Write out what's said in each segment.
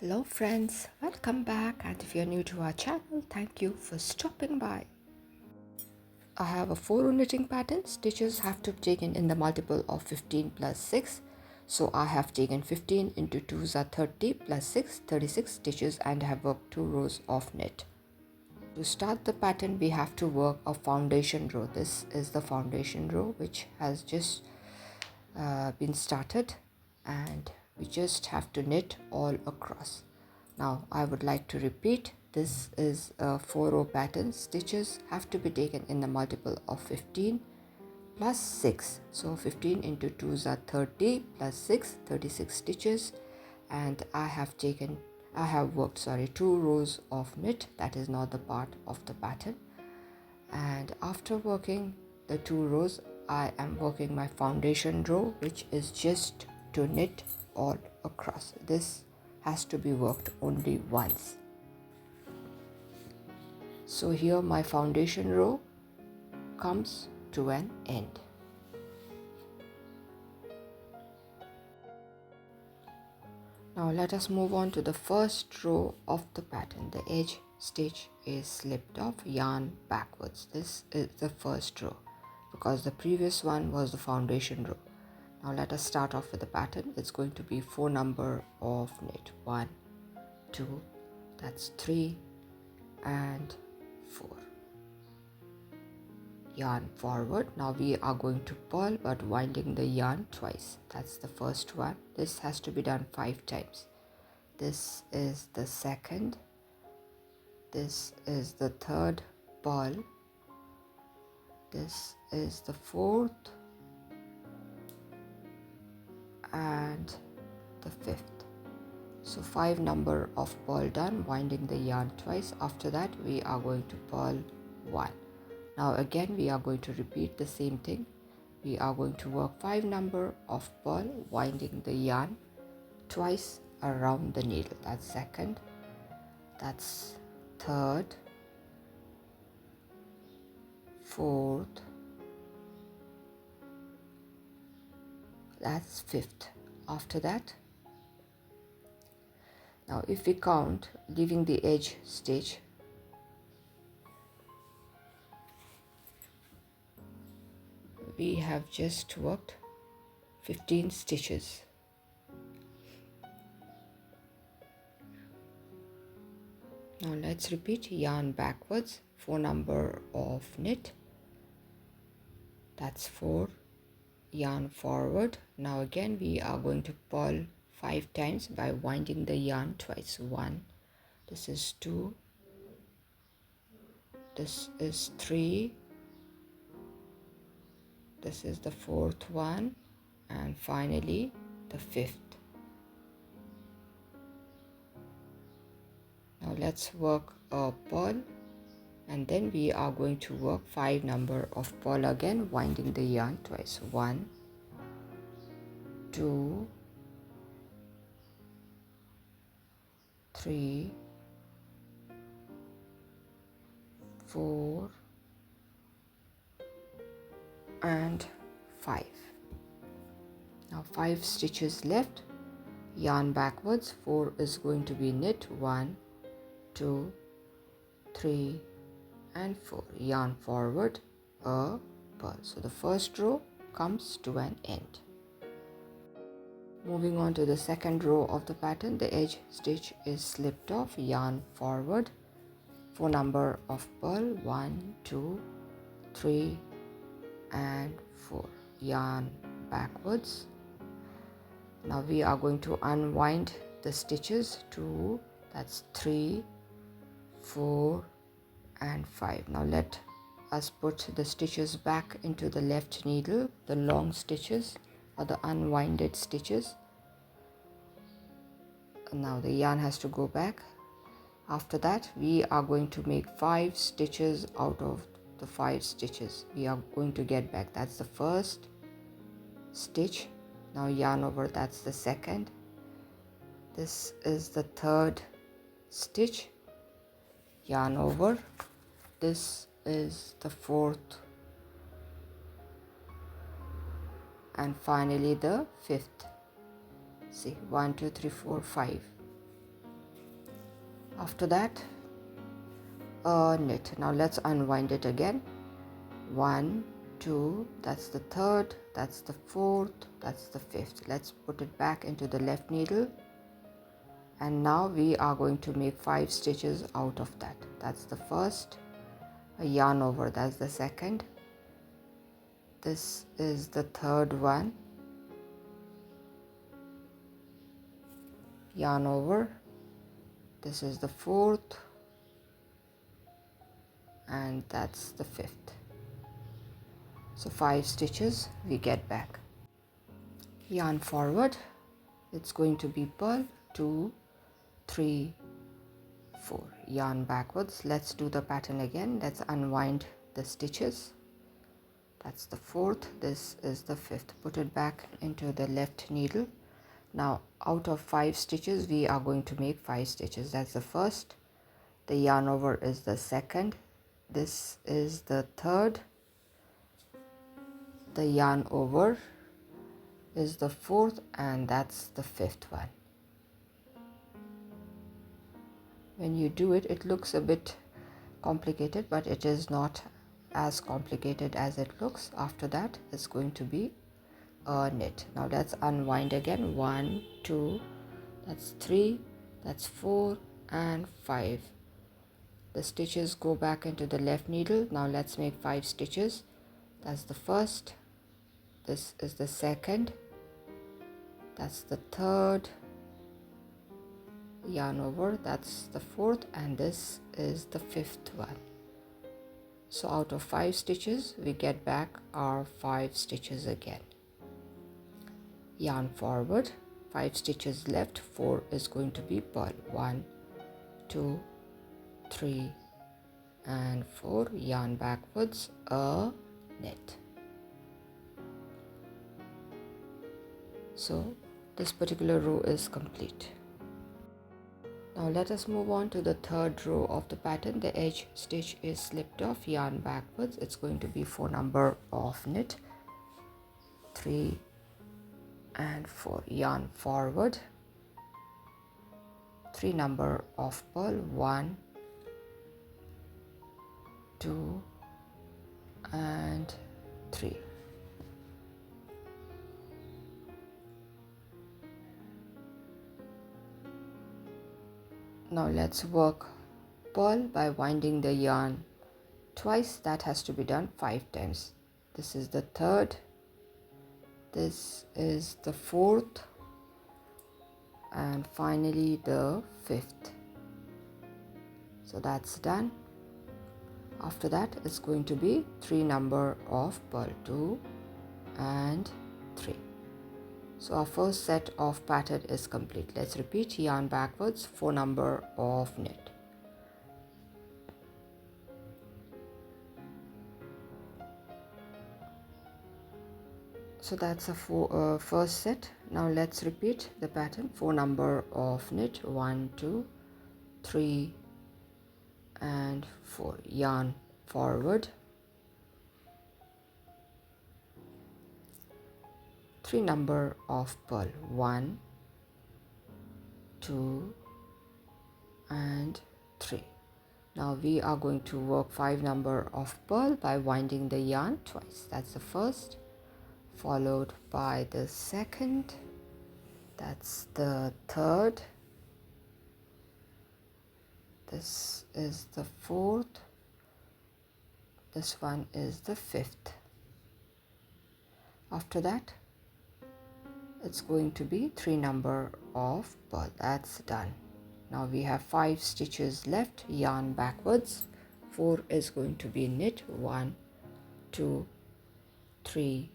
Hello friends, welcome back, and if you're new to our channel, thank you for stopping by. I have a 4 row knitting pattern. Stitches have to be taken in the multiple of 15 plus 6. So I have taken 15 into 2s are 30 plus 6, 36 stitches, and have worked 2 rows of knit. To start the pattern, we have to work a foundation row. This is the foundation row which has just been started, and we just have to knit all across. Now I would like to repeat, this is a 4 row pattern. Stitches have to be taken in the multiple of 15 plus 6. So 15 into 2s are 30 plus 6, 36 stitches, and I have worked 2 rows of knit. That is not the part of the pattern. And after working the 2 rows, I am working my foundation row, which is just to knit all across. This has to be worked only once. So here my foundation row comes to an end. Now let us move on to the first row of the pattern. The edge stitch is slipped off, yarn backwards. This is the first row because the previous one was the foundation row. Now let us start off with the pattern. It's going to be 4 number of knit. 1, 2, that's 3 and 4. Yarn forward. Now we are going to purl but winding the yarn twice. That's the first one. This has to be done 5 times. This is the second. This is the third purl. This is the fourth and the fifth. So 5 number of purl done, winding the yarn twice. After that we are going to purl 1. Now again we are going to repeat the same thing. We are going to work 5 number of purl, winding the yarn twice around the needle. That's second, that's third, fourth, that's fifth. After that, now if we count leaving the edge stitch, we have just worked 15 stitches. Now let's repeat. Yarn backwards, 4 number of knit, that's 4. Yarn forward. Now again we are going to purl 5 times by winding the yarn twice. 1, this is 2, this is 3, this is the 4th one, and finally the 5th. Now let's work a purl, and then we are going to work 5 number of purl again, winding the yarn twice. 1, 2, 3, 4 and 5. Now 5 stitches left. Yarn backwards, 4 is going to be knit. 1, 2, 3 and 4. Yarn forward, a purl. So the first row comes to an end. Moving on to the second row of the pattern, the edge stitch is slipped off. Yarn forward, 4 number of purl. 1, 2, 3 and 4. Yarn backwards. Now we are going to unwind the stitches. 2, that's 3, 4 and 5. Now let us put the stitches back into the left needle, the long stitches or the unwinded stitches. Now the yarn has to go back. After that we are going to make 5 stitches out of the 5 stitches we are going to get back. That's the first stitch. Now yarn over, that's the second. This is the third stitch. Yarn over, this is the fourth, and finally the fifth. See, 1, 2, 3, 4, 5. After that, knit. Now let's unwind it again. 1, 2, that's the third, that's the fourth, that's the fifth. Let's put it back into the left needle, and now we are going to make 5 stitches out of that. That's the first, a yarn over, that's the second, this is the third one, yarn over, this is the fourth, and that's the fifth. So 5 stitches we get back. Yarn forward, it's going to be purl 2, 3, 4. Yarn backwards. Let's do the pattern again. Let's unwind the stitches. That's the fourth, this is the fifth. Put it back into the left needle. Now out of 5 stitches we are going to make 5 stitches. That's the first, the yarn over is the second, this is the third, the yarn over is the fourth, and that's the fifth one. When you do it, it looks a bit complicated, but it is not as complicated as it looks. After that, it's going to be a knit. Now let's unwind again. 1, 2, that's 3, that's 4, and 5. The stitches go back into the left needle. Now let's make 5 stitches. That's the first, this is the second, that's the third, yarn over, that's the fourth, and this is the fifth one. So out of 5 stitches we get back our 5 stitches again. Yarn forward, 5 stitches left, 4 is going to be purl. 1, 2, 3, and 4. Yarn backwards, a knit. So this particular row is complete. Now let us move on to the third row of the pattern. The edge stitch is slipped off, yarn backwards. It's going to be 4 number of knit, 3 and 4. Yarn forward, 3 number of purl. 1, 2 and 3. Now let's work purl by winding the yarn twice. That has to be done 5 times. This is the third, this is the fourth, and finally the fifth. So that's done. After that, it's going to be 3 number of purl, 2 and 3. So our first set of pattern is complete. Let's repeat. Yarn backwards, 4 number of knit. So that's a first set. Now let's repeat the pattern. 4 number of knit, 1, 2, 3 and 4. Yarn forward, 3 number of purl, 1, 2 and 3. Now we are going to work 5 number of purl by winding the yarn twice. That's the first, followed by the second, that's the third, this is the fourth, this one is the fifth. After that, it's going to be 3 number of purl. That's done. Now we have 5 stitches left. Yarn backwards, 4 is going to be knit, 1, 2, 3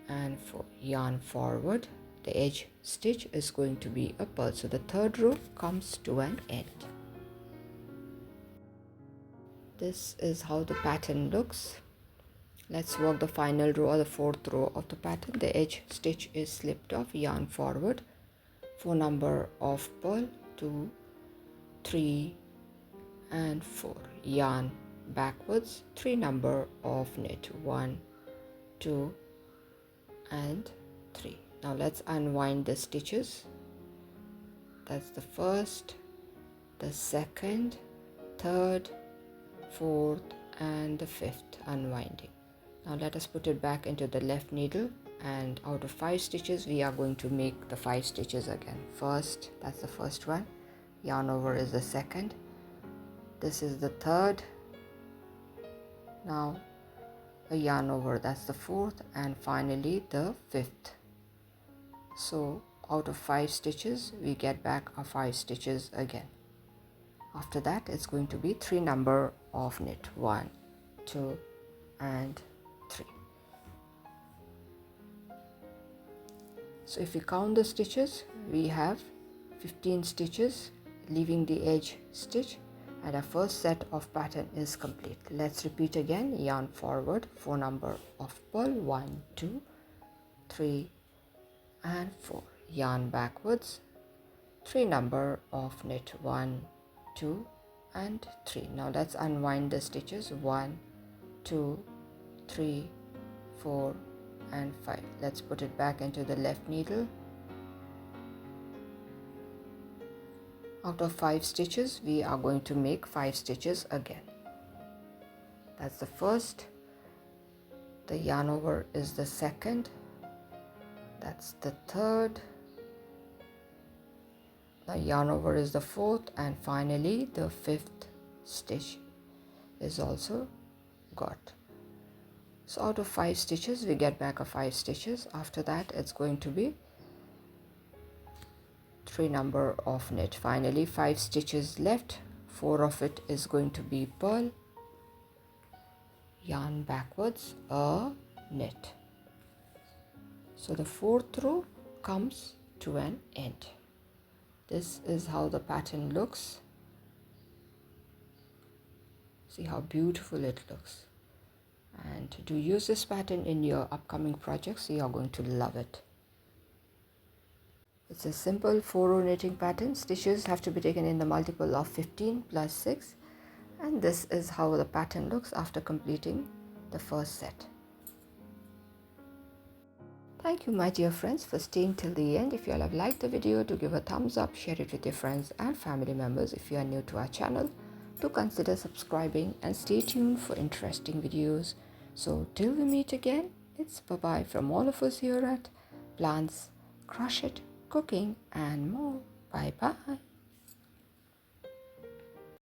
and 4. Yarn forward, the edge stitch is going to be a purl. So the third row comes to an end. This is how the pattern looks. Let's work the final row or the 4th row of the pattern. The edge stitch is slipped off, yarn forward, 4 number of purl, 2, 3 and 4. Yarn backwards, 3 number of knit, 1, 2 and 3. Now let's unwind the stitches. That's the first, the second, third, fourth, and the fifth unwinding. Now let us put it back into the left needle, and out of 5 stitches we are going to make the 5 stitches again. First, that's the first one, yarn over is the second, this is the third, now a yarn over, that's the fourth, and finally the fifth. So out of 5 stitches we get back our 5 stitches again. After that it's going to be 3 number of knit, 1, 2, and 3. So if we count the stitches, we have 15 stitches leaving the edge stitch, and our first set of pattern is complete. Let's repeat again. Yarn forward, 4 number of purl, 1, 2, 3, and 4. Yarn backwards, 3 number of knit, 1, 2, and 3. Now let's unwind the stitches, 1, 2, 3, 4, and 5. Let's put it back into the left needle. Out of 5 stitches we are going to make 5 stitches again. That's the first, the yarn over is the second, that's the third, the yarn over is the fourth, and finally the fifth stitch is also got. So out of 5 stitches we get back a 5 stitches. After that it's going to be 3 number of knit. Finally 5 stitches left, 4 of it is going to be purl, yarn backwards, a knit. So the 4th row comes to an end. This is how the pattern looks. See how beautiful it looks. And do use this pattern in your upcoming projects. You are going to love it. It's a simple 4-row knitting pattern. Stitches have to be taken in the multiple of 15 plus 6, and this is how the pattern looks after completing the first set. Thank you my dear friends for staying till the end. If you all have liked the video, do give a thumbs up, share it with your friends and family members. If you are new to our channel, do consider subscribing and stay tuned for interesting videos. So till we meet again, it's bye-bye from all of us here at Plants, Crochet, Cooking and more. Bye bye.